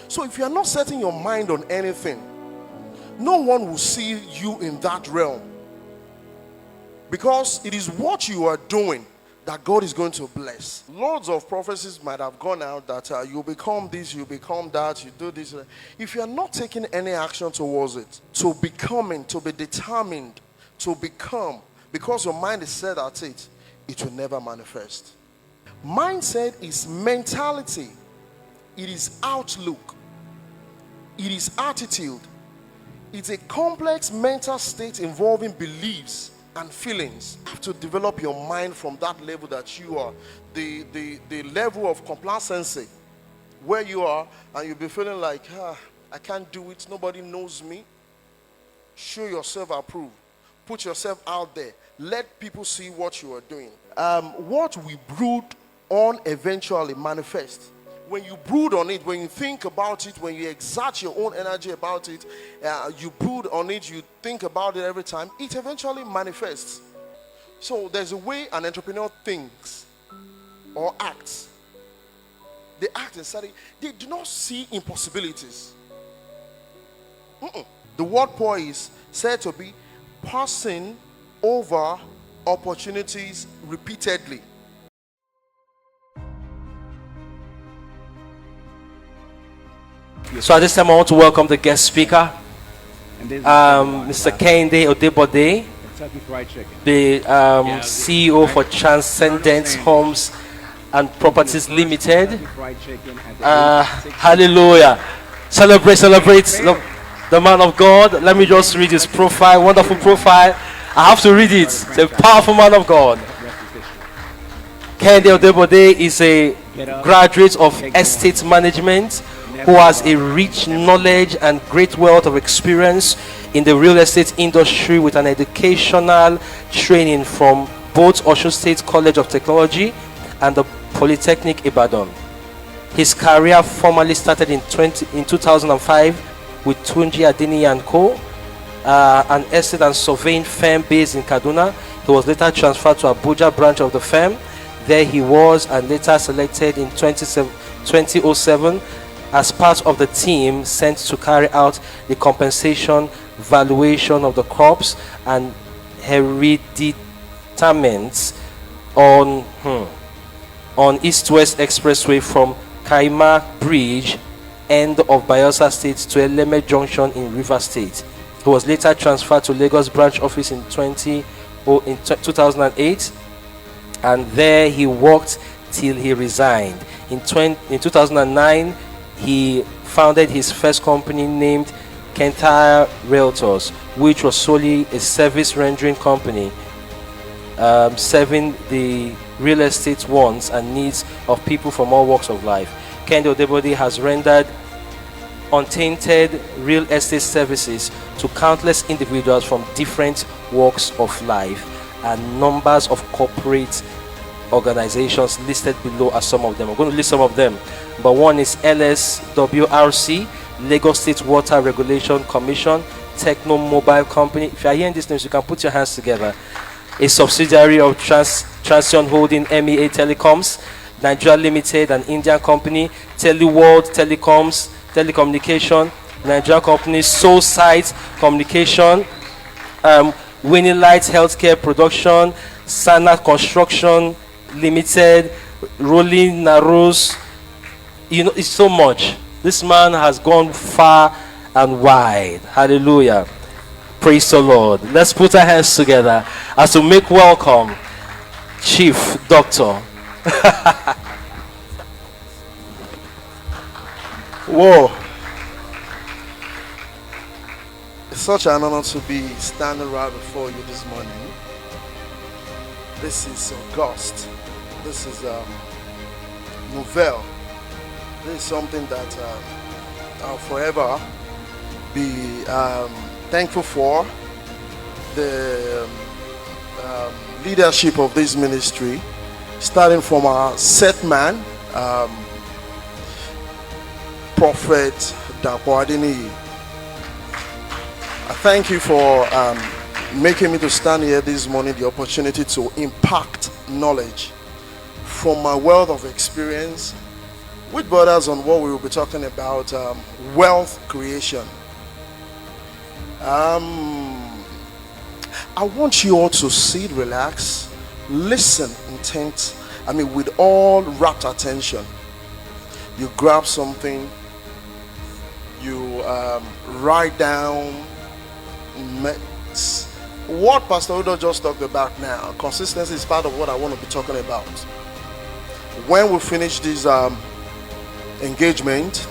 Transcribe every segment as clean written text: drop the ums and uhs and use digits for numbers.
So if you are not setting your mind on anything, no one will see you in that realm, because it is what you are doing that God is going to bless. Loads of prophecies might have gone out that you become this, you become that, you do this. If you are not taking any action towards it, to becoming, to be determined, to become, because your mind is set at it, it will never manifest. Mindset is mentality. It is outlook. It is attitude. It's a complex mental state involving beliefs and feelings. You have to develop your mind from that level that you are, the level of complacency where you are, and you'll be feeling like, I can't do it, nobody knows me. Show yourself approved. Put yourself out there. Let people see what you are doing. What we brood on eventually manifests. When you brood on it, when you think about it, when you exert your own energy about it, you brood on it, you think about it every time, it eventually manifests. So there's a way an entrepreneur thinks or acts. They act and study. They do not see impossibilities. The word poor is said to be passing over opportunities repeatedly. So at this time I want to welcome the guest speaker, Mr. Kẹhinde Ọdẹbọde, the CEO for Transcendent Homes and Properties Limited. Hallelujah. Celebrate the man of God. Let me just read his profile, wonderful profile. I have to read it. It's a powerful man of God. Kẹhinde Ọdẹbọde is a graduate of estate management who has a rich knowledge and great wealth of experience in the real estate industry, with an educational training from both Osun State College of Technology and the Polytechnic Ibadan. His career formally started in 2005 with Tunji Adini & Co., an estate and surveying firm based in Kaduna. He was later transferred to Abuja branch of the firm. There he was, and later selected in 2007 as part of the team sent to carry out the compensation valuation of the crops and hereditaments on East-West Expressway from Kaima Bridge, end of Bayelsa State, to Eleme Junction in Rivers State. He was later transferred to Lagos branch office in 2008, and there he worked till he resigned. In 2009, he founded his first company named Kentire Realtors, which was solely a service rendering company, serving the real estate wants and needs of people from all walks of life. Kẹhinde Ọdẹbọde has rendered untainted real estate services to countless individuals from different walks of life, and numbers of corporate organizations listed below are some of them. I'm going to list some of them. But one is LSWRC, Lagos State Water Regulation Commission, Techno Mobile Company. If you are hearing these names, you can put your hands together. A subsidiary of Transcendent Holding MEA Telecoms, Nigeria Limited, an Indian company, Teleworld Telecommunication, Nigeria company, Soul Site Communication, Winning Light Healthcare Production, Sana Construction Limited, Rolling Narrows. You know, it's so much. This man has gone far and wide. Hallelujah. Praise the Lord. Let's put our hands together as to make welcome Chief Doctor. Whoa. It's such an honor to be standing right before you this morning. This is August. This is Nouvelle. This is something that I'll forever be thankful for. The leadership of this ministry, starting from our set man, Prophet Dapo. I thank you for making me to stand here this morning, the opportunity to impact knowledge from my wealth of experience, Which borders on what we will be talking about, wealth creation. I want you all to sit, relax, listen with all rapt attention. You grab something, you write down what Pastor Udo just talked about now. Consistency is part of what I want to be talking about. When we finish this engagement,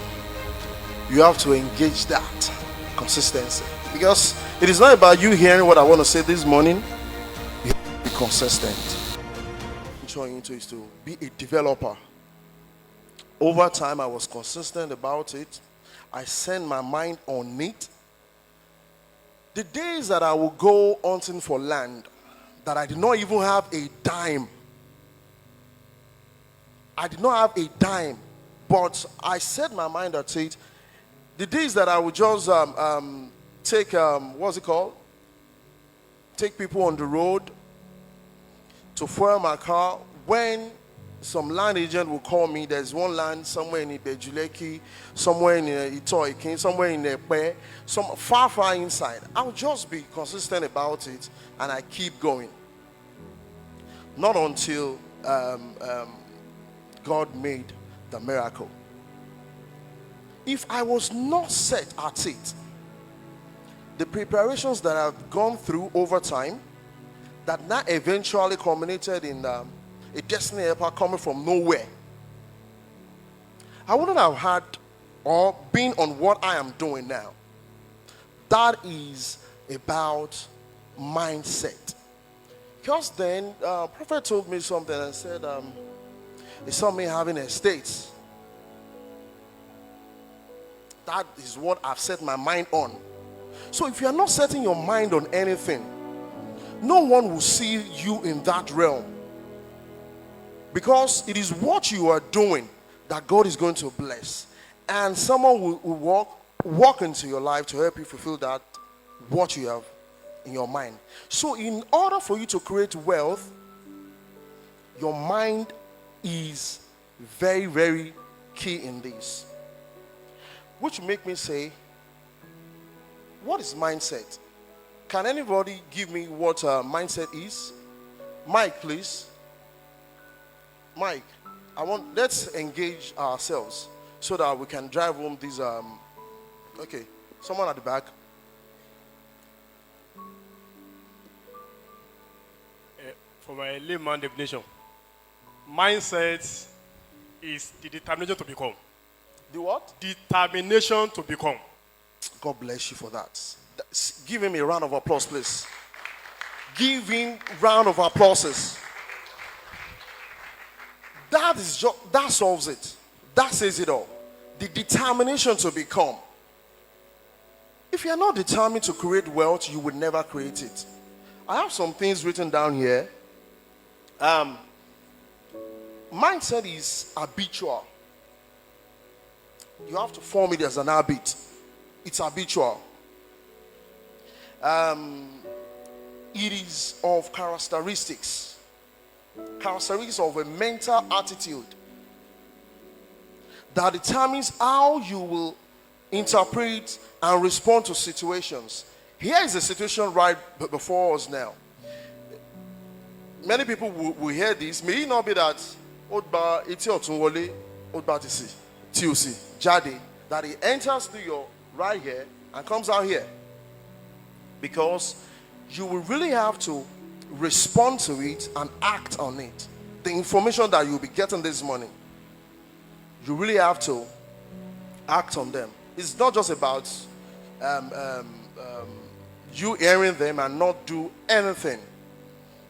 you have to engage that consistency, because it is not about you hearing what I want to say this morning. You have to be consistent. I'm trying to is to be a developer. Over time, I was consistent about it. I sent my mind on it. The days that I will go hunting for land, that I did not even have a dime. I did not have a dime, but I set my mind at it. The days that I would just take, take people on the road to fuel my car. When some land agent will call me, there's one land somewhere in Ibejuleki, somewhere in Itoikin, somewhere in Epe, some far inside. I'll just be consistent about it, and I keep going. Not until God made the miracle. If I was not set at it, the preparations that I've gone through over time, that now eventually culminated in a destiny helper coming from nowhere, I wouldn't have had or been on what I am doing now. That is about mindset. Because then, Prophet told me something and said, he saw me having estates. That is what I've set my mind on. So if you are not setting your mind on anything, no one will see you in that realm. Because it is what you are doing that God is going to bless. And someone will walk into your life to help you fulfill that, what you have in your mind. So in order for you to create wealth, your mind is very, very key in this. Which make me say, what is mindset? Can anybody give me what mindset is? Mike, please. Mike, let's engage ourselves so that we can drive home these, okay, someone at the back. For my layman definition, mindset is the determination to become. The what? Determination to become. God bless you for that. Give him a round of applause, please. Give him a round of applauses. That solves it. That says it all. The determination to become. If you are not determined to create wealth, you will never create it. I have some things written down here. Mindset is habitual. You have to form it as an habit. It's habitual. It is of characteristics of a mental attitude that determines how you will interpret and respond to situations. Here is a situation right before us now. Many people will hear this. May it not be that Odba Iti Otunwole, Odba Tisi, Jade, that he enters through your right here and comes out here. Because you will really have to respond to it and act on it. The information that you'll be getting this morning, you really have to act on them. It's not just about you hearing them and not do anything.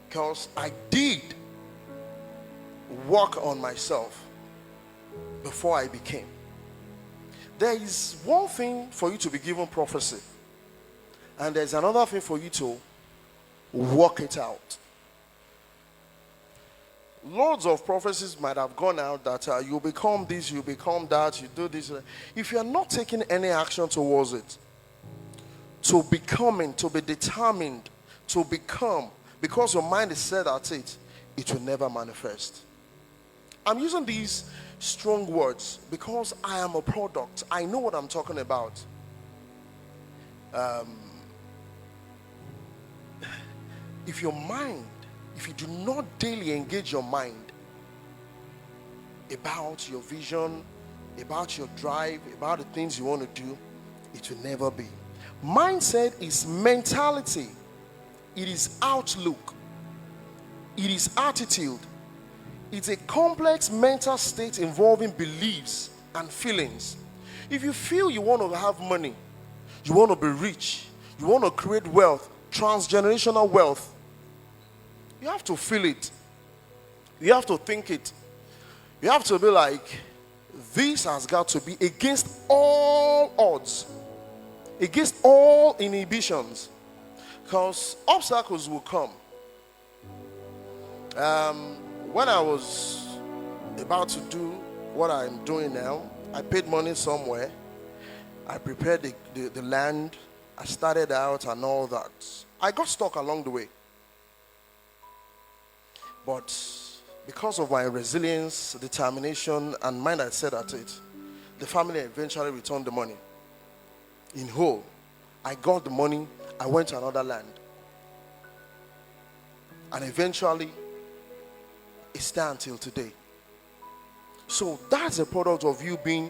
Because I did work on myself before I became. There is one thing for you to be given prophecy, and there's another thing for you to work it out. Loads of prophecies might have gone out that you become this, you become that, you do this. If you are not taking any action towards it, to becoming, to be determined, to become, because your mind is set at it, it will never manifest. I'm using these strong words because I am a product. I know what I'm talking about. If your mind, if you do not daily engage your mind about your vision, about your drive, about the things you want to do, it will never be. Mindset is mentality. It is outlook. It is attitude. It's a complex mental state involving beliefs and feelings. If you feel you want to have money, you want to be rich, you want to create wealth, transgenerational wealth, you have to feel it. You have to think it. You have to be like, this has got to be against all odds, against all inhibitions, because obstacles will come. When I was about to do what I'm doing now, I paid money somewhere. I prepared the land. I started out and all that. I got stuck along the way. But because of my resilience, determination, and mind I set at it, the family eventually returned the money in whole. I got the money. I went to another land. And eventually, it's there until today. So that's a product of you being,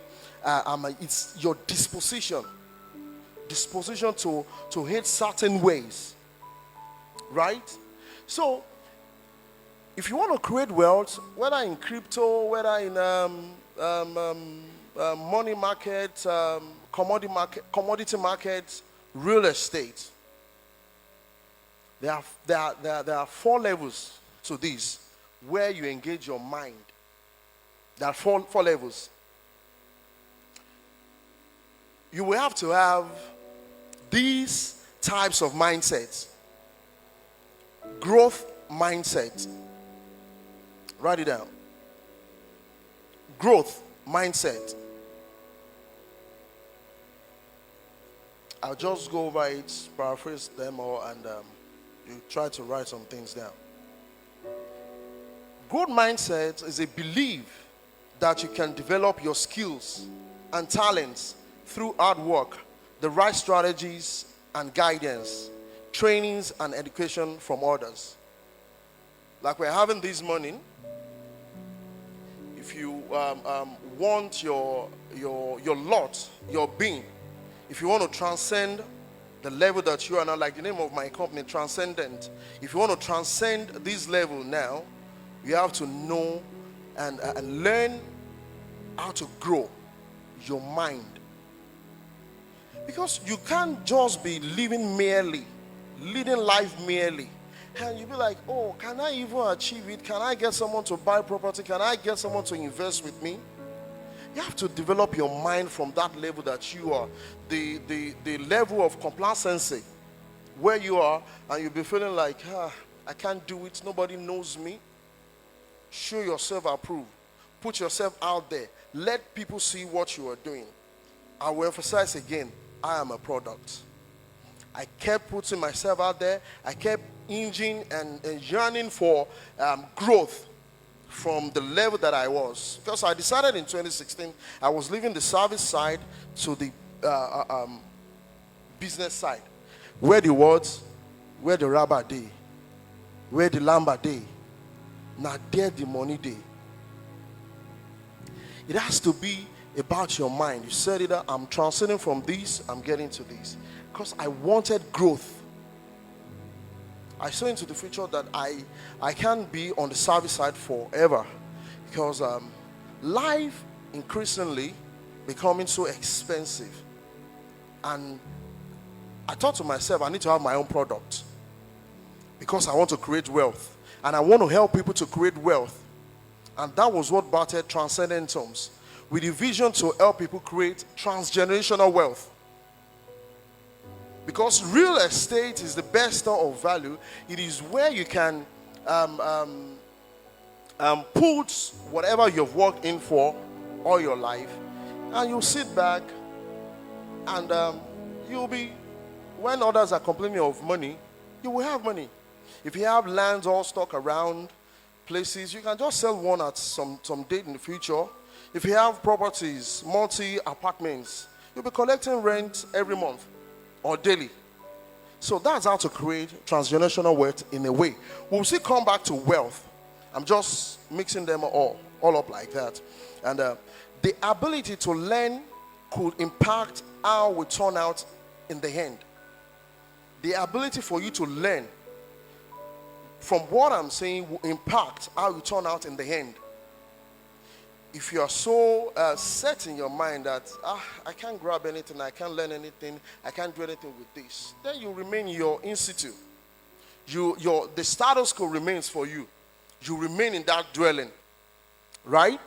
it's your disposition to hate certain ways, right? So if you want to create wealth, whether in crypto, whether in money market, commodity market, real estate, there are 4 levels to this where you engage your mind. There are four levels. You will have to have these types of mindsets. Growth mindset. Write it down. Growth mindset. I'll just go over it, paraphrase them all, and you try to write some things down. Growth mindset is a belief that you can develop your skills and talents through hard work, the right strategies and guidance, trainings and education from others. Like we're having this morning, if you want your lot, your being, if you want to transcend the level that you are now, like the name of my company, Transcendent, if you want to transcend this level now, you have to know and learn how to grow your mind. Because you can't just be living life merely. And you'll be like, oh, can I even achieve it? Can I get someone to buy property? Can I get someone to invest with me? You have to develop your mind from that level that you are. The level of complacency where you are, and you'll be feeling like, I can't do it. Nobody knows me. Show yourself approved. Put yourself out there. Let people see what you are doing. I will emphasize again, I am a product. I kept putting myself out there. I kept hinging and yearning for growth from the level that I was. Because I decided in 2016, I was leaving the service side to the business side. Where the words, where the rubber day, where the lamba day, now there the money day. It has to be about your mind. You said it, I'm transitioning from this, I'm getting to this. Because I wanted growth. I saw into the future that I can't be on the service side forever. Because life increasingly becoming so expensive. And I thought to myself, I need to have my own product. Because I want to create wealth. And I want to help people to create wealth. And that was what started Transcendent Homes, with the vision to help people create transgenerational wealth. Because real estate is the best store of value. It is where you can put whatever you've worked in for all your life, and you'll sit back and you'll be, when others are complaining of money, you will have money. If you have lands all stuck around places, you can just sell one at some date in the future. If you have properties, multi-apartments, you'll be collecting rent every month or daily. So that's how to create transgenerational wealth in a way. We'll still come back to wealth. I'm just mixing them all up like that. And the ability to learn could impact how we turn out in the end. The ability for you to learn from what I'm saying will impact how you turn out in the end. If you are so set in your mind that I can't grab anything, I can't learn anything, I can't do anything with this, then you remain in your institute. The status quo remains for you. You remain in that dwelling, right?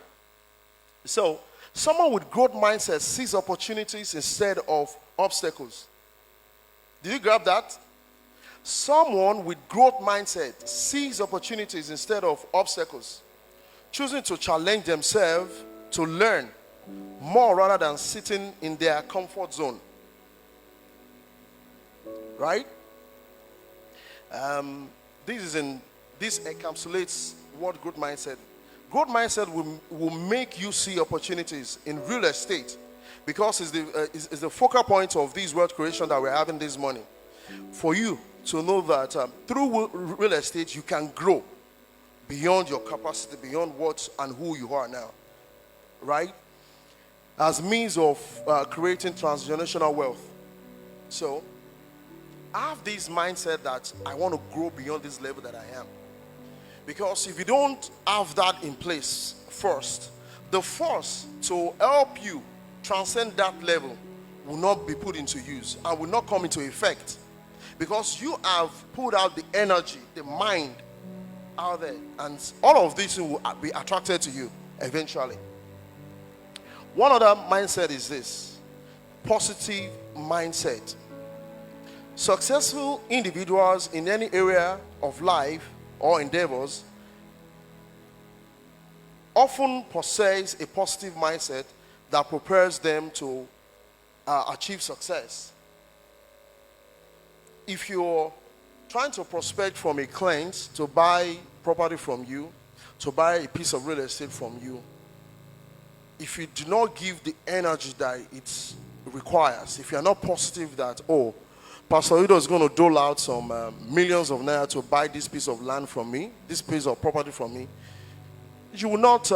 So someone with growth mindset sees opportunities instead of obstacles. Did you grab that? Someone with growth mindset sees opportunities instead of obstacles, choosing to challenge themselves to learn more rather than sitting in their comfort zone. Right? This encapsulates what growth mindset. Growth mindset will make you see opportunities in real estate, because it's the focal point of this wealth creation that we're having this morning. For you to know that through real estate you can grow beyond your capacity, beyond what and who you are now, right? As means of creating transgenerational wealth. So I have this mindset that I want to grow beyond this level that I am. Because if you don't have that in place first, the force to help you transcend that level will not be put into use and will not come into effect. Because you have put out the energy, the mind out there, and all of this will be attracted to you eventually. One other mindset is this: positive mindset. Successful individuals in any area of life or endeavors often possess a positive mindset that prepares them to achieve success. If you're trying to prospect from a client to buy property from you, to buy a piece of real estate from you, if you do not give the energy that it requires, if you're not positive that, Pastor Udo is going to dole out some millions of naira to buy this piece of land from me, this piece of property from me, you will not,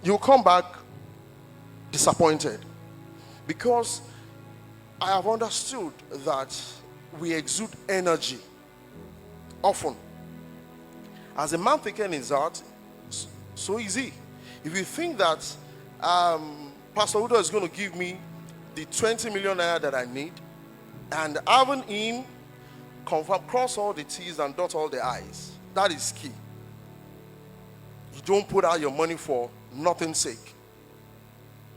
you'll come back disappointed. Because I have understood that we exude energy often. As a man thinking in his heart, so is he. If you think that Pastor Udo is going to give me the 20 million naira that I need, and having him confirm, cross all the T's and dot all the I's, that is key. You don't put out your money for nothing's sake,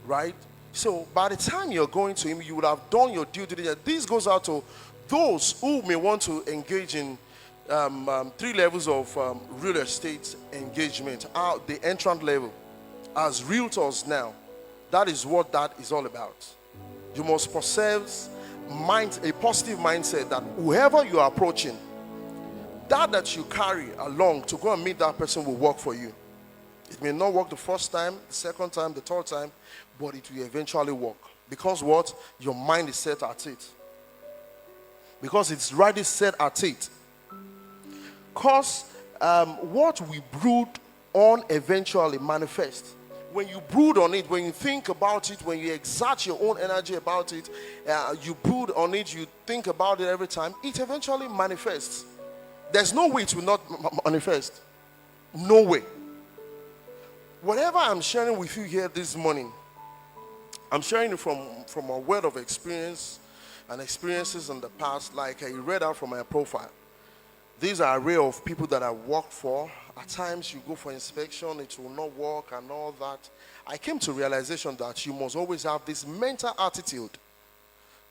right? So by the time you're going to him, you would have done your due diligence. This goes out to those who may want to engage in 3 levels of real estate engagement. The entrant level, as realtors now, that is what that is all about. You must possess a positive mindset that whoever you are approaching, that you carry along to go and meet that person will work for you. It may not work the first time, the second time, the third time, but it will eventually work. Because what? Your mind is set at it. Because it's already set at it. Because what we brood on eventually manifests. When you brood on it, when you think about it, when you exert your own energy about it, you brood on it, you think about it every time, it eventually manifests. There's no way it will not manifest. No way. Whatever I'm sharing with you here this morning, I'm sharing it from a word of experience and experiences in the past, like I read out from my profile. These are an array of people that I worked for. At times you go for inspection, it will not work and all that. I came to realization that you must always have this mental attitude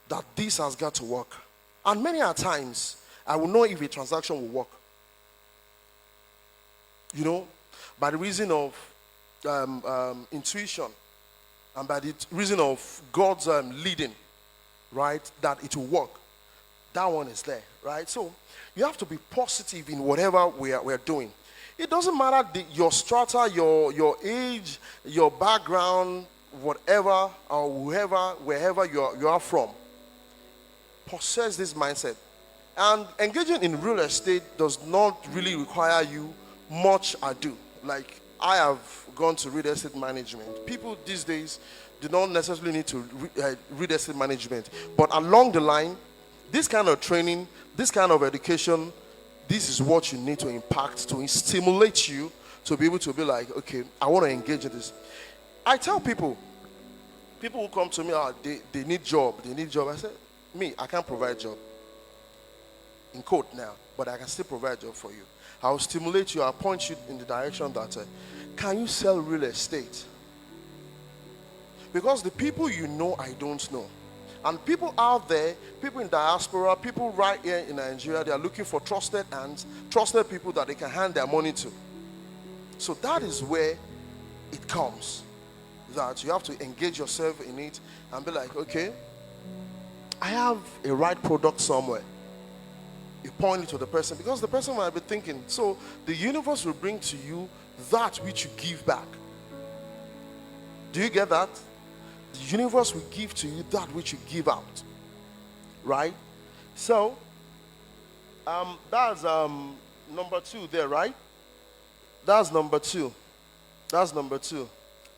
that this has got to work. And many a times, I will know if a transaction will work. You know, by the reason of intuition and by the reason of God's leading, right, that it will work. That one is there, right? So you have to be positive in whatever we are doing. It doesn't matter your strata, your age, your background, whatever or wherever you are from. Possess this mindset. And engaging in real estate does not really require you much ado. Like, I have gone to real estate management. People these days do not necessarily need to real estate management. But along the line, this kind of training, this kind of education, this is what you need to impact, to stimulate you to be able to be like, okay, I want to engage in this. I tell people who come to me, they need job. I say, me, I can't provide job. In quote now, but I can still provide job for you. I will stimulate you, I'll point you in the direction that, can you sell real estate? Because the people you know, I don't know. And people out there, people in diaspora, people right here in Nigeria, they are looking for trusted hands, trusted people that they can hand their money to. So that is where it comes. That you have to engage yourself in it and be like, okay, I have a right product somewhere. You point it to the person, because the person might be thinking, so the universe will bring to you that which you give back. Do you get that? The universe will give to you that which you give out. Right? So, that's number 2 there, right? That's number 2.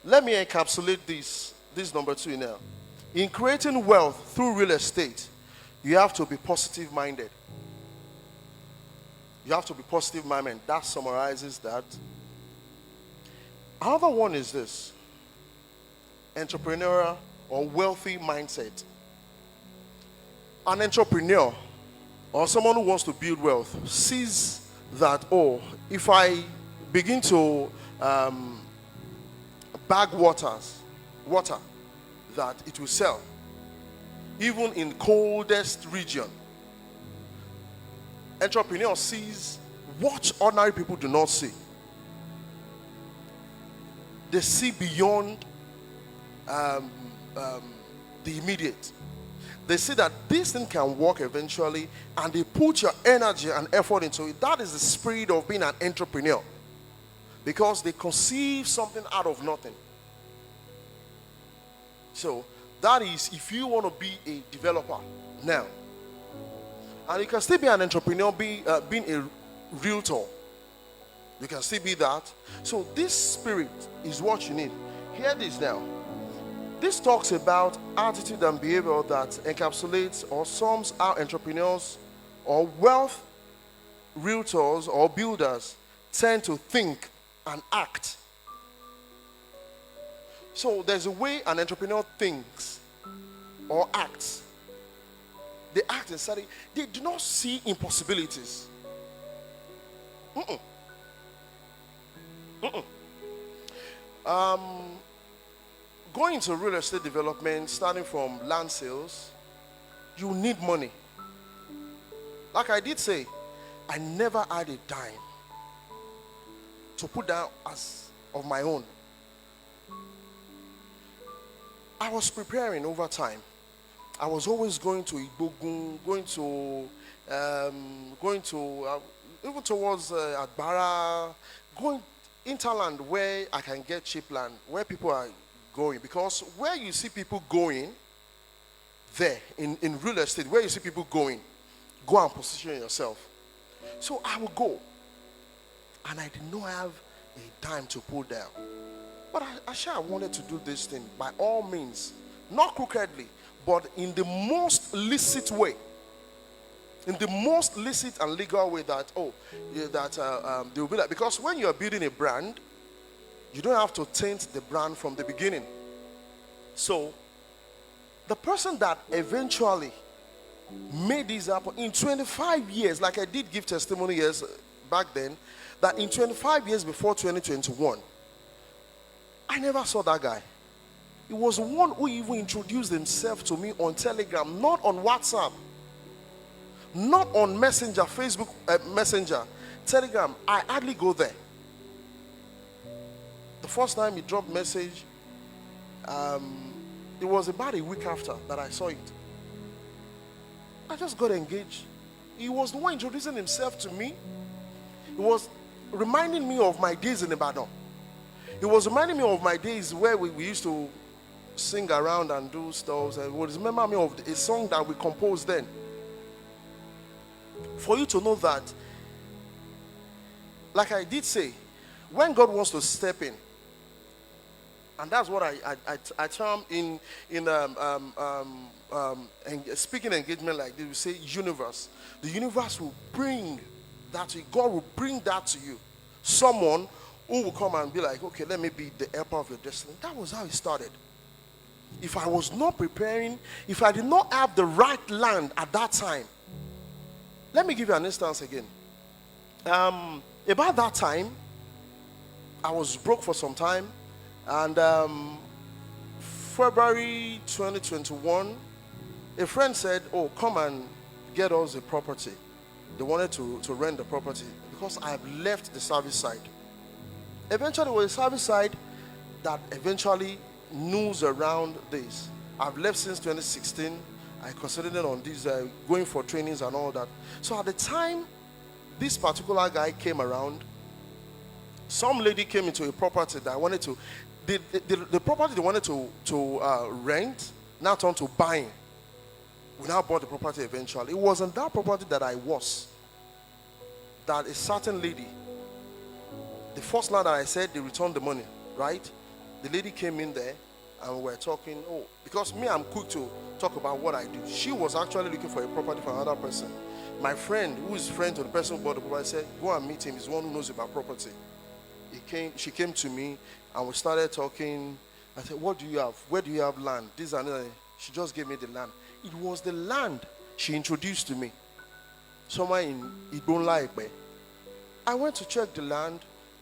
Let me encapsulate this number 2 now. In creating wealth through real estate, you have to be positive minded. You have to be positive minded. That summarizes that. Another one is this: entrepreneurial or wealthy mindset. An entrepreneur or someone who wants to build wealth sees that, oh, if I begin to bag water, that it will sell, even in coldest region. Entrepreneur sees what ordinary people do not see. They see beyond the immediate. They see that this thing can work eventually, and they put your energy and effort into it. That is the spirit of being an entrepreneur, because they conceive something out of nothing. So that is, if you want to be a developer now, and you can still be an entrepreneur, being a realtor. You can still be that. So this spirit is what you need. Hear this now. This talks about attitude and behavior that encapsulates or sums how entrepreneurs or wealth realtors or builders tend to think and act. So there's a way an entrepreneur thinks or acts. They act and study. They do not see impossibilities. Going into real estate development, starting from land sales, you need money. Like I did say, I never had a dime to put down as of my own. I was preparing over time. I was always going to Igbogun, going to even towards Adbara, going interland where I can get cheap land, where people are going. Because where you see people going, there, in real estate, where you see people going, go and position yourself. So I would go. And I did not have a dime to pull down. But I wanted to do this thing by all means, not crookedly, but in the most licit way. In the most licit and legal way that, they will be like, because when you are building a brand, you don't have to taint the brand from the beginning. So, the person that eventually made this happen in 25 years, like I did give testimony years back then, that in 25 years before 2021, I never saw that guy. He was the one who even introduced himself to me on Telegram, not on WhatsApp, not on Messenger, Facebook Messenger, Telegram. I hardly go there. The first time he dropped message, it was about a week after that I saw it. I just got engaged. He was the one introducing himself to me. It was reminding me of my days in Ibadan. It was reminding me of my days where we used to sing around and do stuff. And it was reminding me of a song that we composed then. For you to know that, like I did say, when God wants to step in, and that's what I term in speaking engagement like this, we say universe. The universe will bring that to you. God will bring that to you. Someone who will come and be like, okay, let me be the helper of your destiny. That was how it started. If I was not preparing, if I did not have the right land at that time, let me give you an instance again. About that time, I was broke for some time, and February 2021, a friend said, oh, come and get us a property. They wanted to rent the property because I've left the service side. Eventually, it was a service side that eventually knows around this. I've left since 2016. I concentrated on this, going for trainings and all that. So at the time this particular guy came around, some lady came into a property that I wanted to, the property they wanted to rent now turned to buying. We now bought the property eventually. It wasn't that property that I was. That a certain lady, the first land that I said they returned the money, right? The lady came in there and we were talking. Oh, because me, I'm quick to talk about what I do. She was actually looking for a property for another person. My friend, who is friend to the person who bought the property, said, go and meet him. He's the one who knows about property. She came to me and we started talking. I said, what do you have? Where do you have land? This and that. She just gave me the land. It was the land she introduced to me. Somewhere in Ibonlaipe. I went to check the land,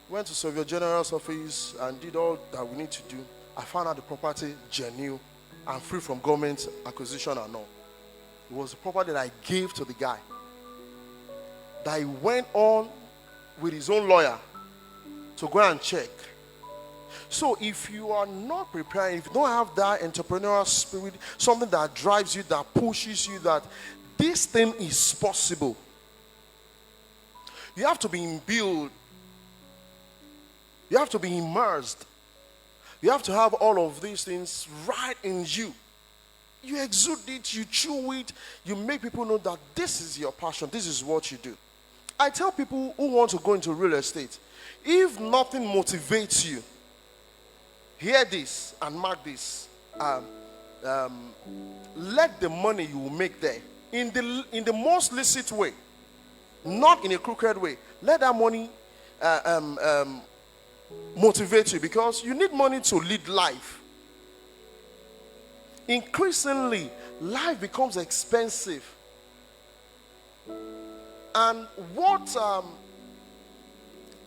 went to Surveyor General's office and did all that we need to do. I found out the property genuine and free from government acquisition and all. It was a property that I gave to the guy. That he went on with his own lawyer to go and check. So if you are not preparing, if you don't have that entrepreneurial spirit, something that drives you, that pushes you, that this thing is possible, you have to be imbued. You have to be immersed. You have to have all of these things right in you. You exude it, you chew it, you make people know that this is your passion, this is what you do. I tell people who want to go into real estate, if nothing motivates you, hear this and mark this. Let the money you will make there, in the most licit way, not in a crooked way, let that money motivate you, because you need money to lead life. Increasingly, life becomes expensive. And what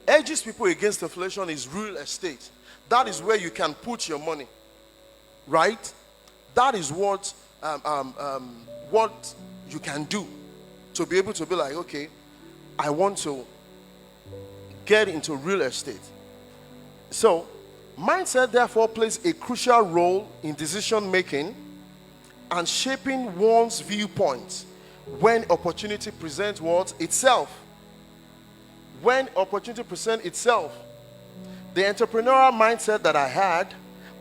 edges people against inflation is real estate. That is where you can put your money, right? That is what you can do to be able to be like, okay, I want to get into real estate. So, mindset therefore plays a crucial role in decision making and shaping one's viewpoint when opportunity presents itself. When opportunity presents itself. The entrepreneurial mindset that I had,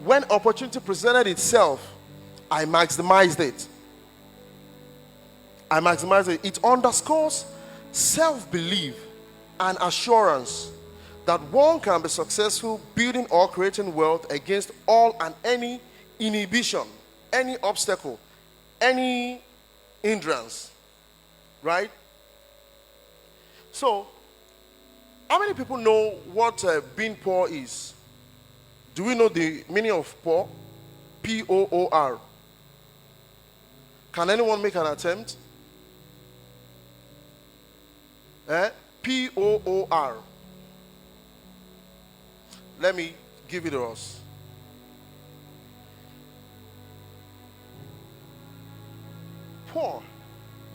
when opportunity presented itself, I maximized it. It underscores self-belief and assurance that one can be successful building or creating wealth against all and any inhibition, any obstacle, any hindrance. Right? So, how many people know what being poor is? Do we know the meaning of poor? P-O-O-R. Can anyone make an attempt? P-O-O-R. Let me give it to us. Poor.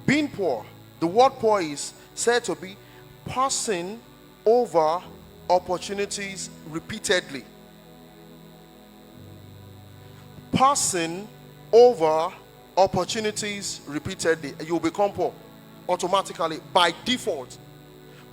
Being poor. The word poor is said to be passing over opportunities repeatedly. Passing over opportunities repeatedly. You will become poor automatically by default.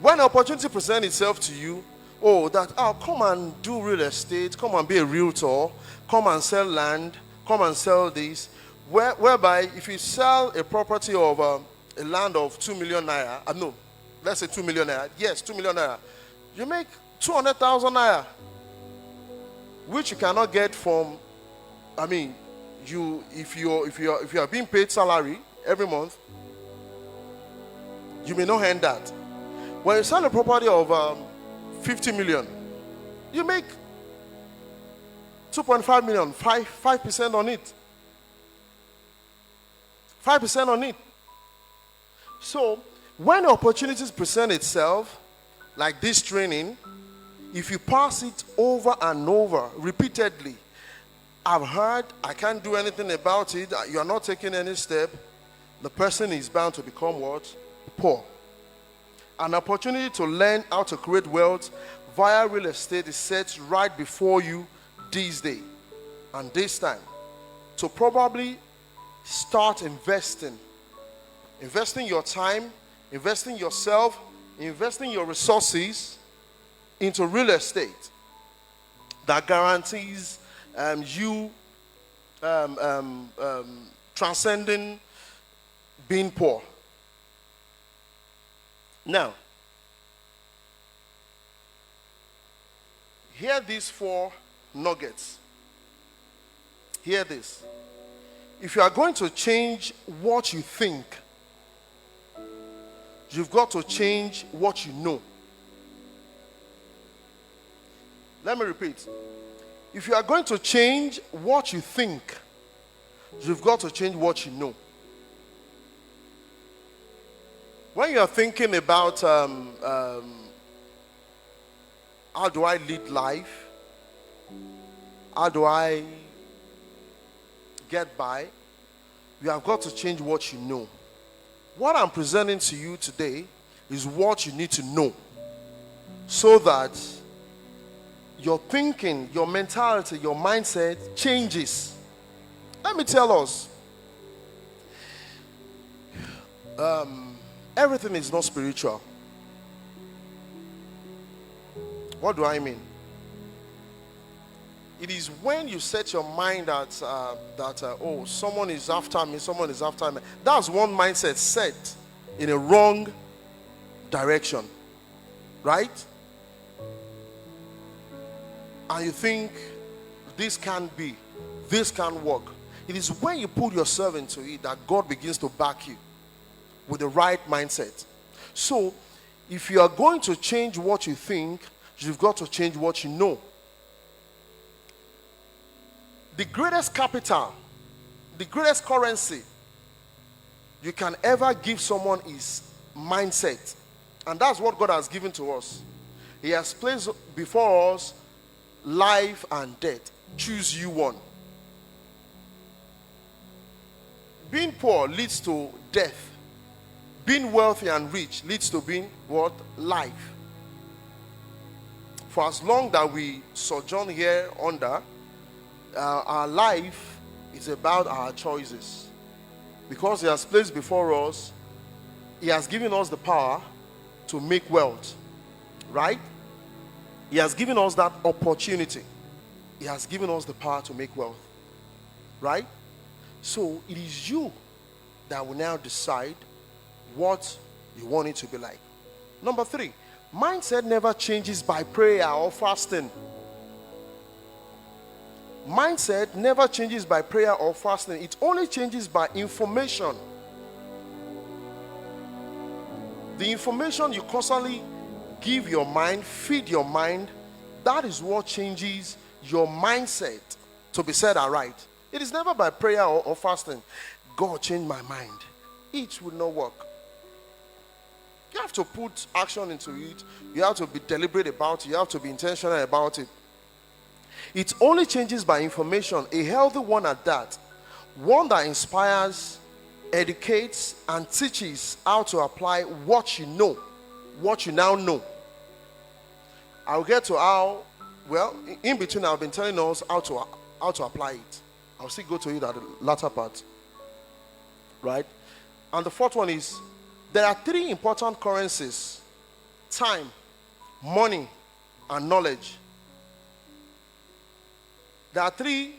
When an opportunity presents itself to you, come and do real estate, come and be a realtor, come and sell land, come and sell this, whereby if you sell a property of a land of 2 million naira, no, let's say 2 million naira, yes, 2 million naira, you make 200,000 naira, which you cannot get from, if you are being paid salary every month, you may not earn that. When you sell a property of 50 million, you make 2.5 million, 5% on it. 5% on it. So, when opportunities present itself, like this training, if you pass it over and over, repeatedly, I've heard, I can't do anything about it, you are not taking any step, the person is bound to become what? Poor. An opportunity to learn how to create wealth via real estate is set right before you this day and this time. To probably start investing your time, investing yourself, investing your resources into real estate that guarantees you transcending being poor. Now, hear these 4 nuggets. Hear this. If you are going to change what you think, you've got to change what you know. Let me repeat. If you are going to change what you think, you've got to change what you know. When you are thinking about how do I lead life, how do I get by, you have got to change what you know. What I'm presenting to you today is what you need to know, so that your thinking, your mentality, your mindset changes. Let me tell us, everything is not spiritual. What do I mean? It is when you set your mind that someone is after me, someone is after me. That's one mindset set in a wrong direction, right? And you think this can't be, this can't work. It is when you put yourself into it that God begins to back you with the right mindset. So, if you are going to change what you think, you've got to change what you know. The greatest capital, the greatest currency you can ever give someone is mindset. And that's what God has given to us. He has placed before us life and death. Choose you one. Being poor leads to death. Being wealthy and rich leads to being what? Life. For as long that we sojourn here under, our life is about our choices. Because He has placed before us, He has given us the power to make wealth. Right? He has given us that opportunity. He has given us the power to make wealth. Right? So it is you that will now decide what you want it to be like. Number 3, mindset never changes by prayer or fasting. Mindset never changes by prayer or fasting. It only changes by information. The information you constantly give your mind, feed your mind, that is what changes your mindset to be set aright. It is never by prayer or fasting. God, change my mind. It will not work. You have to put action into it. You have to be deliberate about it. You have to be intentional about it. It only changes by information, a healthy one at that. One that inspires, educates, and teaches how to apply what you know, what you now know. I'll get to how, in between I've been telling us how to apply it. I'll still go to it at the latter part. Right? And the 4th one is, there are 3 important currencies time, money, and knowledge. There are three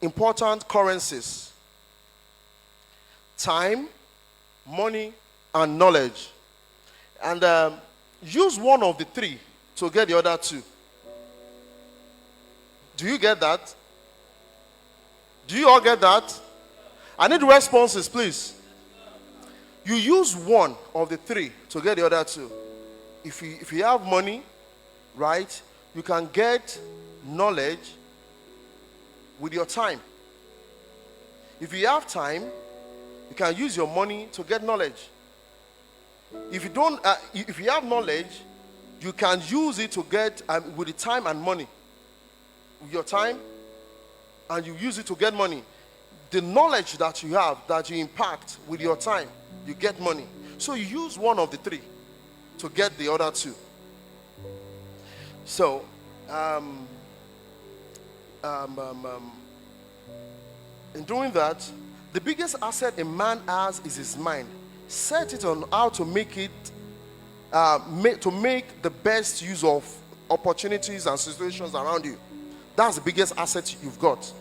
important currencies: time, money, and knowledge. And use one of the three to get the other two. Do you get that? Do you all get that? I need responses, please. You use one of the three to get the other two. If you have money, right, you can get knowledge with your time. If you have time, you can use your money to get knowledge. If you have knowledge, you can use it to get with the time and money. With your time, and you use it to get money. The knowledge that you have, that you impact with your time, you get money. So you use one of the three to get the other two. So, in doing that, the biggest asset a man has is his mind. Set it on how to make it, to make the best use of opportunities and situations around you. That's the biggest asset you've got.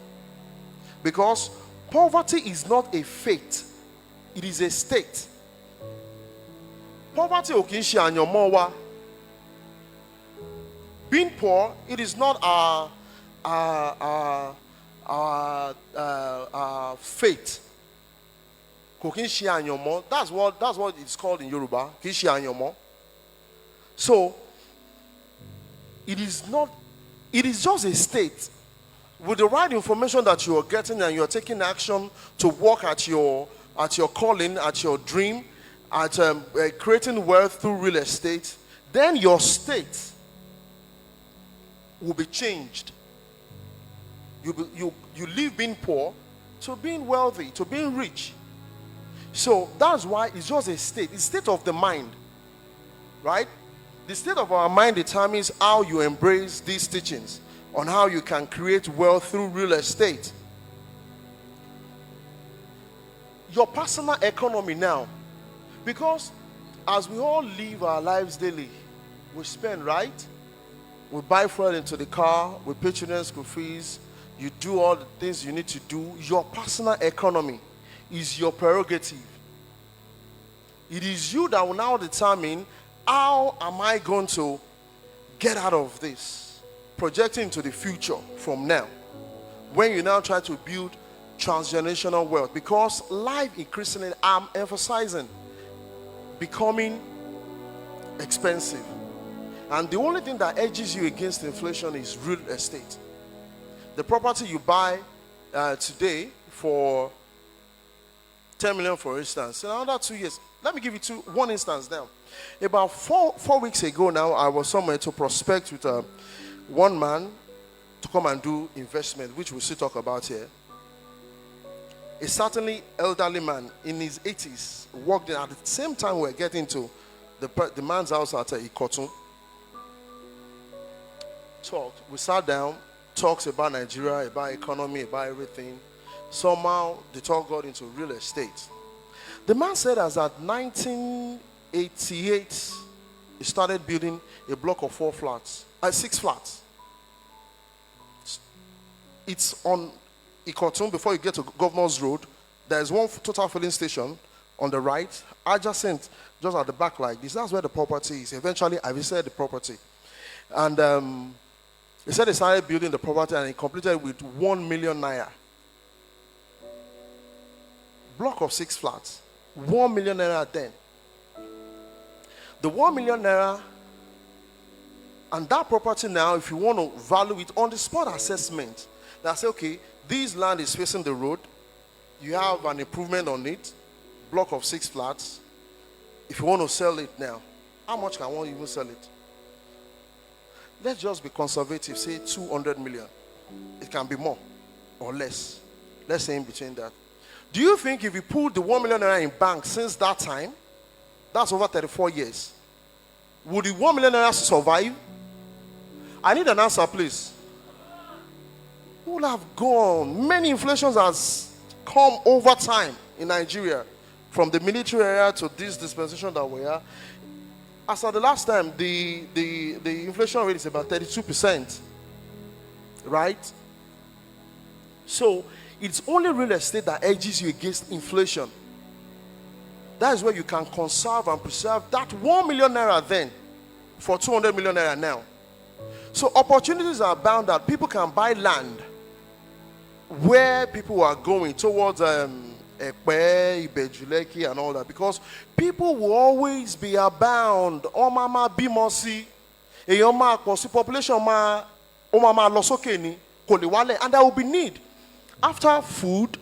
Because poverty is not a fate, it is a state. Poverty okinshi anyomowa. Being poor, it is not our fate. Kokinshi anyomo. That's what it's called in Yoruba. Kinshi anyomo. So it is not. It is just a state. With the right information that you are getting and you are taking action to work at your calling, at your dream, at creating wealth through real estate, then your state will be changed. You leave being poor to being wealthy, to being rich. So that's why it's just a state. It's state of the mind, right? The state of our mind determines how you embrace these teachings on how you can create wealth through real estate. Your personal economy now, because as we all live our lives daily, we spend, right? We buy fuel into the car, we pay children's school fees, you do all the things you need to do. Your personal economy is your prerogative. It is you that will now determine, how am I going to get out of this? Projecting into the future from now. When you now try to build transgenerational wealth. Because life increasingly, I'm emphasizing, becoming expensive. And the only thing that edges you against inflation is real estate. The property you buy today for 10 million, for instance, in another 2 years, let me give you one instance now. About four weeks ago now, I was somewhere to prospect with one man to come and do investment, which we'll still talk about here. A certainly elderly man in his 80s walked in at the same time we were getting to the man's house at Ikotun. Talked. We sat down, talks about Nigeria, about economy, about everything. Somehow the talk got into real estate. The man said as at 1988, he started building a block of 6 flats. It's on Ikotun before you get to Governor's Road. There's one total filling station on the right, adjacent, just at the back like this. That's where the property is. Eventually, I visited the property. And he said he started building the property and he completed with 1 million naira. Block of 6 flats. 1 million naira then. The 1 million naira and that property now, if you want to value it on the spot assessment, they say, okay, this land is facing the road. You have an improvement on it. Block of 6 flats. If you want to sell it now, how much can one even sell it? Let's just be conservative, say 200 million. It can be more or less. Let's say in between that. Do you think if you put the 1 million naira in bank since that time, that's over 34 years, would the 1 million naira survive? I need an answer, please. Who will have gone? Many inflations has come over time in Nigeria, from the military era to this dispensation that we are. As of the last time, the inflation rate is about 32%, right? So it's only real estate that edges you against inflation. That is where you can conserve and preserve that 1 million naira then for 200 million naira now. So opportunities are abound that people can buy land where people are going towards Ekpe, Ibejuleki and all that, because people will always be abound. O mama bimosi, eyoma kosi population ma o mama losoke ni kò lè wálẹ̀, and there will be need. After food,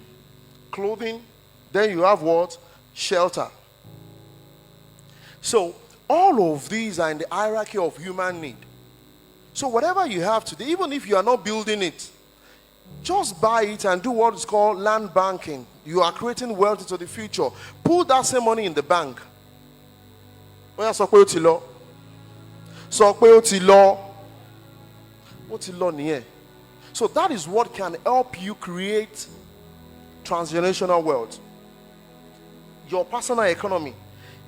clothing, then you have what? Shelter. So all of these are in the hierarchy of human need. So whatever you have today, even if you are not building it, just buy it and do what is called land banking. You are creating wealth into the future. Put that same money in the bank. Sọ pé ó ti lọ. Sọ pé ó ti lọ. Ó ti lọ nìyẹn. So that is what can help you create transgenerational wealth. Your personal economy.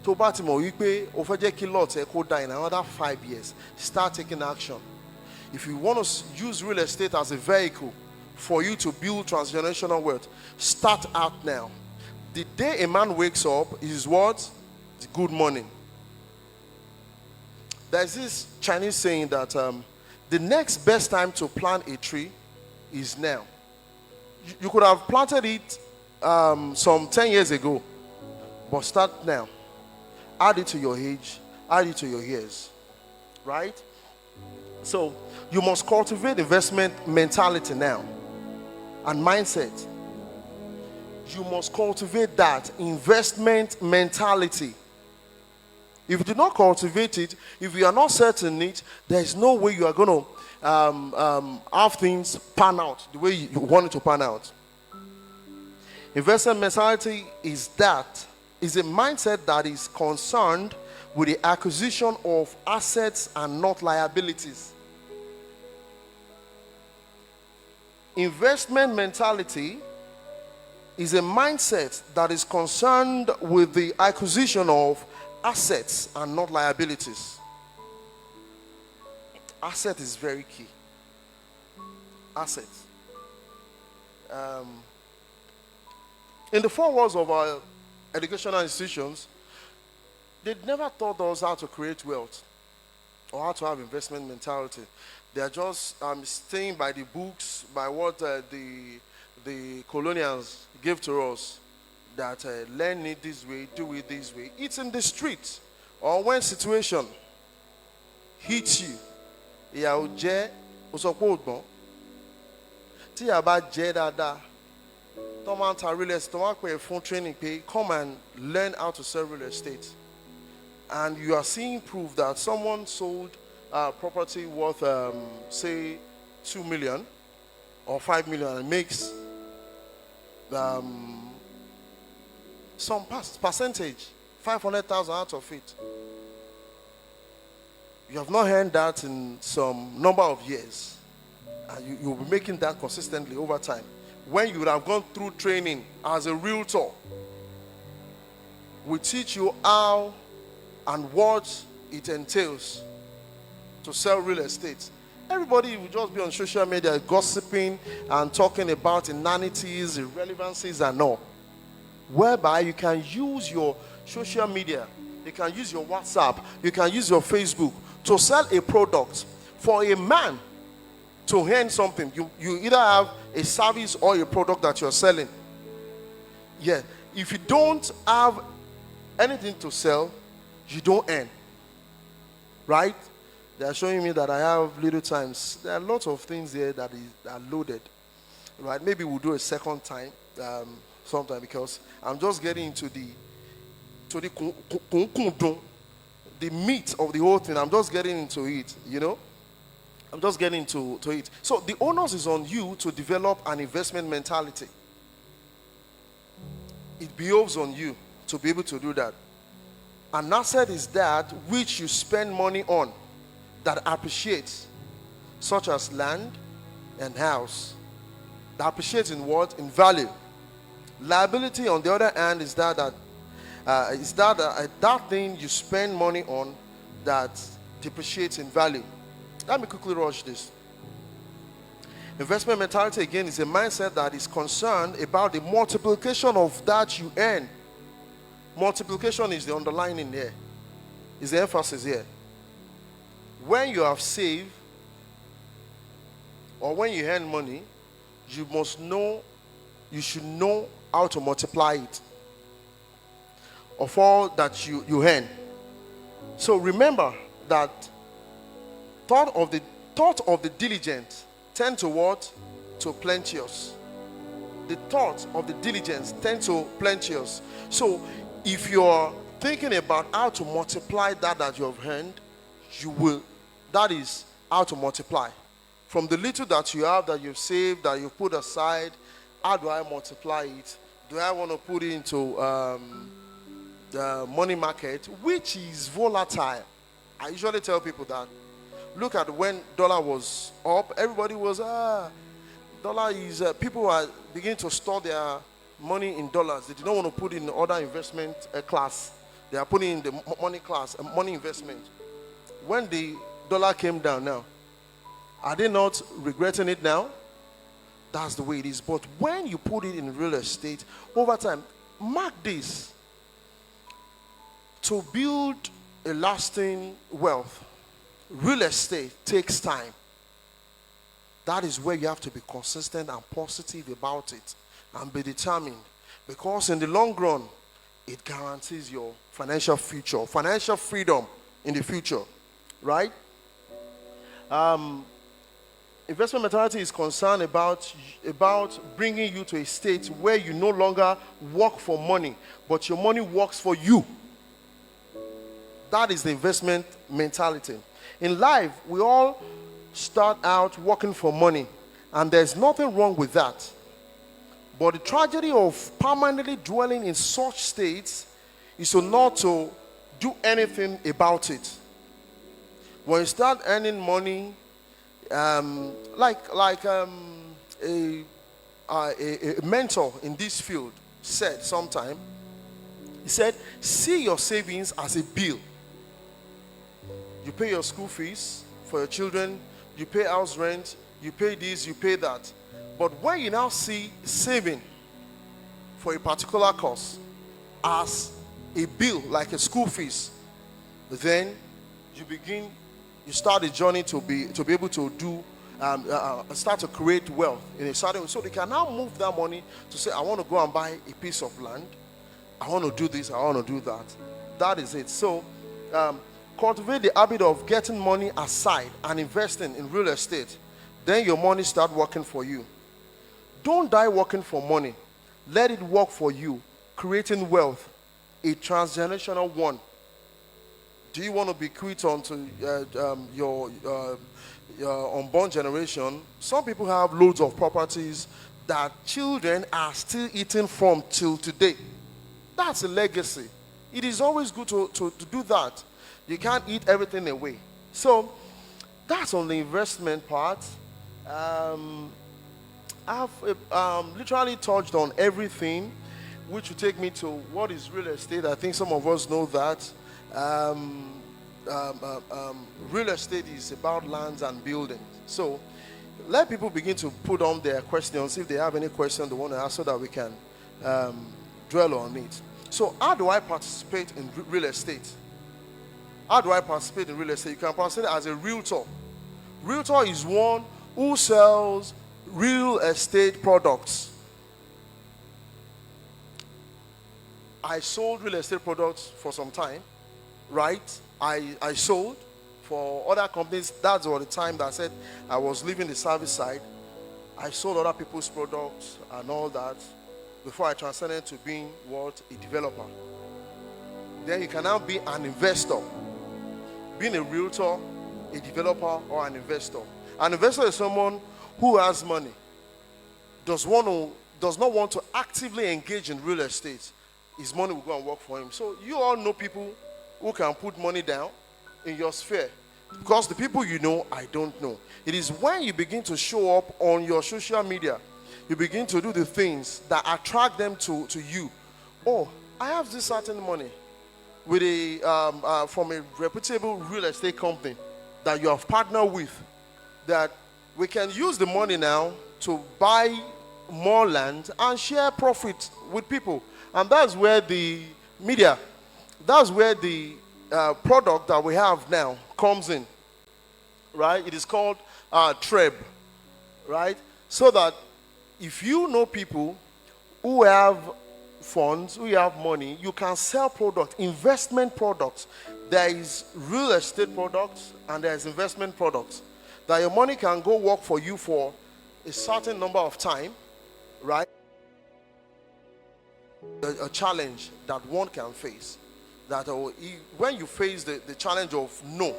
Tó bá ti mọ̀ wípé o fẹ́ jẹ́ kí lot ẹ kó dá in another 5 years, start taking action. If you want to use real estate as a vehicle for you to build transgenerational wealth, start out now. The day a man wakes up is what? It's good morning. There's this Chinese saying that the next best time to plant a tree is now. You could have planted it some 10 years ago, but start now. Add it to your age, add it to your years, right? So you must cultivate investment mentality now and mindset. You must cultivate that investment mentality. If you do not cultivate it, if you are not certain it, there is no way you are going to have things pan out the way you want it to pan out. Investment mentality is a mindset that is concerned with the acquisition of assets and not liabilities. Investment mentality is a mindset that is concerned with the acquisition of assets and not liabilities. Asset is very key. Assets. In the 4 walls of our educational institutions, they never taught us how to create wealth or how to have investment mentality. They are just staying by the books, by what the colonials gave to us, that learn it this way, do it this way. It's in the street, or when situation hits you, ìyà ò jẹ́ ó sọ pé ó gbọ́n. Tí ìyà bá jẹ́ dáadáa, tó máa ń ta real estate, tó máa ń pè é fún training pé come and learn how to sell real estate. And you are seeing proof that someone sold property worth, say, 2 million or 5 million and makes some percentage, 500,000 out of it. You have not earned that in some number of years, and you will be making that consistently over time. When you would have gone through training as a realtor, we teach you how and what it entails to sell real estate. Everybody will just be on social media gossiping and talking about inanities, irrelevancies and all. Whereby you can use your social media, you can use your WhatsApp, you can use your Facebook to sell a product. For a man to earn something, you either have a service or a product that you're selling. Yeah, if you don't have anything to sell, you don't earn. Right? They are showing me that I have little times. There are lots of things here that are loaded. Right? Maybe we'll do a second time sometime, because I'm just getting into the meat of the whole thing. I'm just getting into it, you know. I'm just getting into it. So the onus is on you to develop an investment mentality. It behoves on you to be able to do that. An asset is that which you spend money on that appreciates, such as land and house. That appreciates in what? In value. Liability, on the other hand, is that thing you spend money on that depreciates in value. Let me quickly rush this. Investment mentality, again, is a mindset that is concerned about the multiplication of that you earn. Multiplication is the underlining here, is the emphasis here. When you have saved or when you earn money, you should know how to multiply it of all that you earn. So remember that thought of the diligent tend to what? To plenteous. The thought of the diligence tend to plenteous. So if you're thinking about how to multiply that you have earned, you will. That is how to multiply. From the little that you have, that you've saved, that you've put aside, how do I multiply it? Do I want to put it into the money market, which is volatile? I usually tell people that. Look at when dollar was up, everybody was, dollar is, people are beginning to store their money in dollars. They do not want to put it in other investment class. They are putting in the money class, money investment. When the dollar came down now, are they not regretting it now? That's the way it is. But when you put it in real estate, over time, mark this. To build a lasting wealth, real estate takes time. That is where you have to be consistent and positive about it and be determined. Because in the long run, it guarantees your financial future, financial freedom in the future, right? Investment mentality is concerned about bringing you to a state where you no longer work for money, but your money works for you. That is the investment mentality. In life, we all start out working for money, and there's nothing wrong with that. But the tragedy of permanently dwelling in such states is to not to do anything about it. When you start earning money, a mentor in this field said sometime, he said, see your savings as a bill. You pay your school fees for your children, you pay house rent, you pay this, you pay that. But when you now see saving for a particular cause as a bill, like a school fees, then you start a journey to be able to do, start to create wealth in a certain way. So they can now move that money to say, I want to go and buy a piece of land. I want to do this, I want to do that. That is it. So, cultivate the habit of getting money aside and investing in real estate. Then your money start working for you. Don't die working for money. Let it work for you, creating wealth, a transgenerational one. Do you want to bequeath onto your unborn generation? Some people have loads of properties that children are still eating from till today. That's a legacy. It is always good to do that. You can't eat everything away. So that's on the investment part. I've literally touched on everything, which will take me to what is real estate. I think some of us know that. Real estate is about lands and buildings. So let people begin to put on their questions. If they have any question they want to ask, so that we can dwell on it. So how do I participate in real estate? How do I participate in real estate? You can participate as a realtor. Realtor is one who sells real estate products. I sold real estate products for some time, right? I sold for other companies. That's all the time that I said I was leaving the service side. I sold other people's products and all that before I transcended to being what? A developer. Then you can now be an investor. Being a realtor, a developer, or an investor. An investor is someone who has money, does not want to actively engage in real estate. His money will go and work for him. So you all know people who can put money down in your sphere. Because the people you know, I don't know. It is when you begin to show up on your social media, you begin to do the things that attract them to you. Oh, I have this certain money. with from a reputable real estate company that you have partnered with, that we can use the money now to buy more land and share profit with people. And that's where the media, that's where the product that we have now comes in, right? It is called TREB, right? So that if you know people who have funds, who have money, you can sell products, investment products. There is real estate products and there is investment products that your money can go work for you for a certain number of time, right? A challenge that one can face, that when you face the challenge of know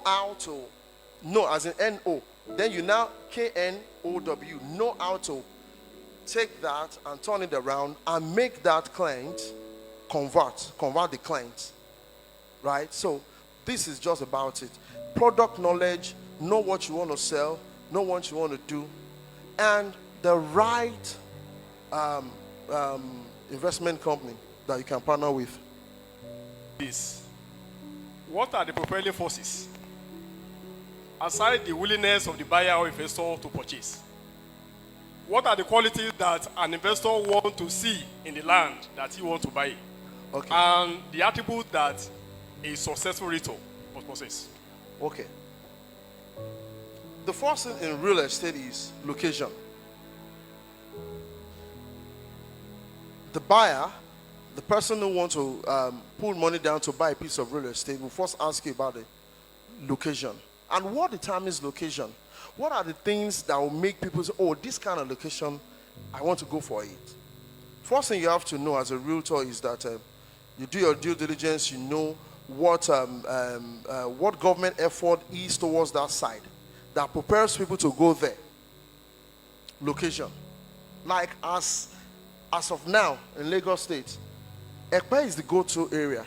how to know, as in N-O, then you now K-N-O-W, know how to take that and turn it around and make that client convert the client, right? So this is just about it. Product knowledge, know what you want to sell, know what you want to do, and the right investment company that you can partner with. What are the propelling forces aside the willingness of the buyer or investor to purchase? What are the qualities that an investor wants to see in the land that he wants to buy? Okay. And the attribute that a successful realtor must possess. Okay. The first thing in real estate is location. The buyer, the person who wants to put money down to buy a piece of real estate, will first ask you about the location. And what determines location? What are the things that will make people say, oh, this kind of location, I want to go for it? First thing you have to know as a realtor is that you do your due diligence, you know what government effort is towards that side that prepares people to go there. Location. Like as of now in Lagos State, Ekpe is the go-to area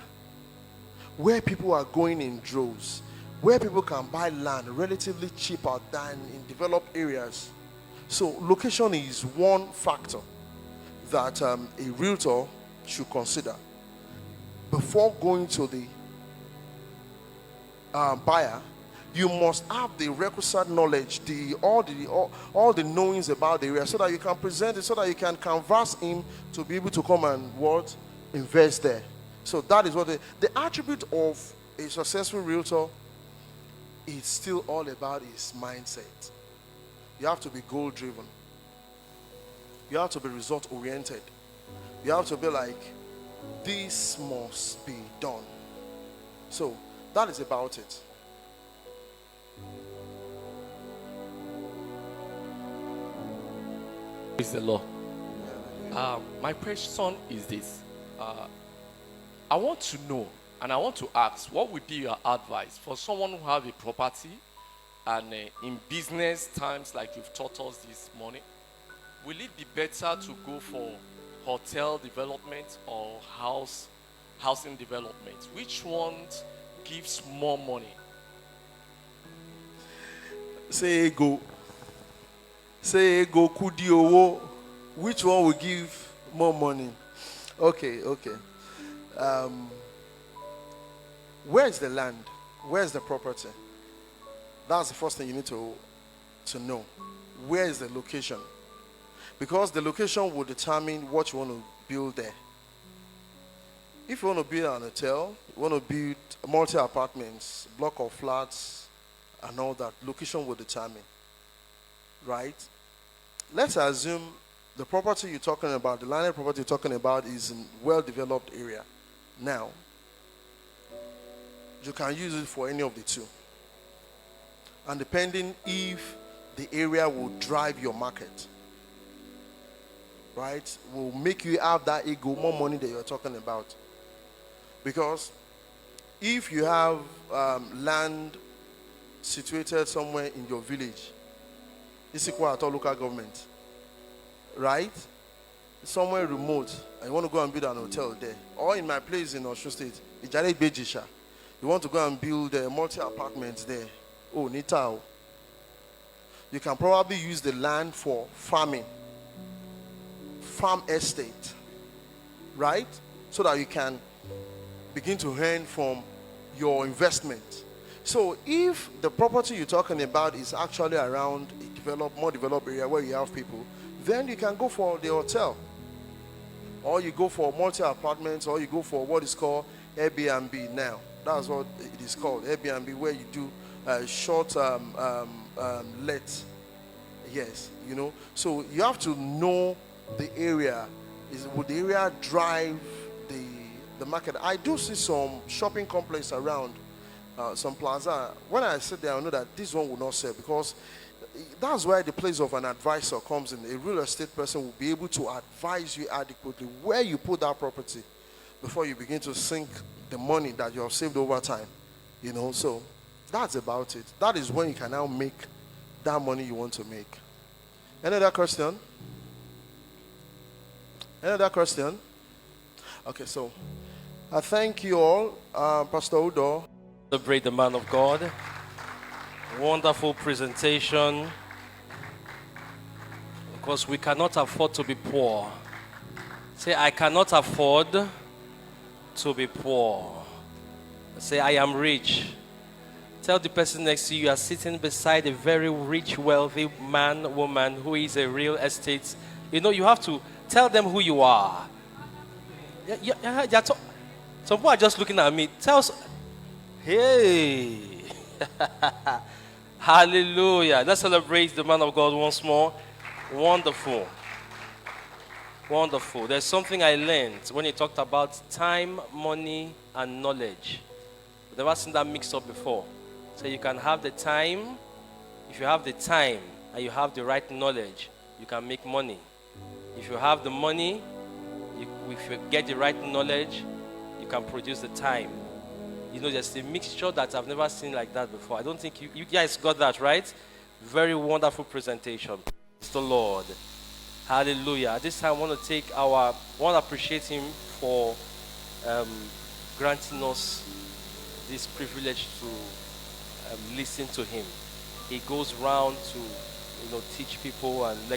where people are going in droves, where people can buy land relatively cheaper than in developed areas. So location is one factor that a realtor should consider before going to the buyer. You must have the requisite knowledge, all the knowings about the area, so that you can present it, so that you can canvas him to be able to come and invest there. So that is what the attribute of a successful realtor is still all about his mindset. You have to be goal driven. You have to be result oriented. You have to be like, this must be done. So that is about it. Praise the Lord. My question is this. I want to know and I want to ask, what would be your advice for someone who have a property and in business times like you've taught us this morning? Will it be better to go for hotel development or housing development? Which one gives more money? Say go kudi owo. Which one will give more money? Okay. Where's the land? Where's the property? That's the first thing you need to know. Where is the location? Because the location will determine what you want to build there. If you want to build an hotel, you want to build multi-apartments, block of flats, and all that, location will determine. Right? Let's assume the property you're talking about, the landed property you're talking about, is in well-developed area. Now, you can use it for any of the two. And depending if the area will drive your market, right, will make you have that ego, more money that you're talking about. Because if you have land situated somewhere in your village, it's equal at all local government, right? Somewhere remote, and you want to go and build an hotel there. Or in my place in Osun State, Ijare Bejisha, you want to go and build multi-apartments there. Oh, Nitao. You can probably use the land for farming, farm estate, right? so that you can begin to earn from your investment. So if the property you're talking about is actually around a more developed area where you have people, then you can go for the hotel, or you go for multi-apartments, or you go for what is called Airbnb now. That's what it is called, Airbnb, where you do short let. Yes, you know. So you have to know the area. Would the area drive the market? I do see some shopping complex around some plaza. When I sit there, I know that this one will not sell, because that's where the place of an advisor comes in. A real estate person will be able to advise you adequately where you put that property before you begin to sink the money that you have saved over time. You know, so that's about it. That is when you can now make that money you want to make. Any other question? Any other question? Okay, so I thank you all. Pastor Udo. Celebrate the man of God. Wonderful presentation. Because we cannot afford to be poor. Say, I cannot afford to be poor. Say, I am rich. Tell the person next to you, you are sitting beside a very rich, wealthy man, woman who is a real estate. You know, you have to tell them who you are. Some people are just looking at me. Tell us, hey. Hallelujah. Let's celebrate the man of God once more. Wonderful. Wonderful. There's something I learned when he talked about time, money, and knowledge. I've never seen that mixed up before. So you can have the time. If you have the time and you have the right knowledge, you can make money. If you have the money, if you get the right knowledge, you can produce the time. You know, there's a mixture that I've never seen like that before. I don't think you guys got that, right? Very wonderful presentation. Praise the Lord. Hallelujah. At this time, I want to appreciate him for granting us this privilege to listen to him. He goes around to, teach people and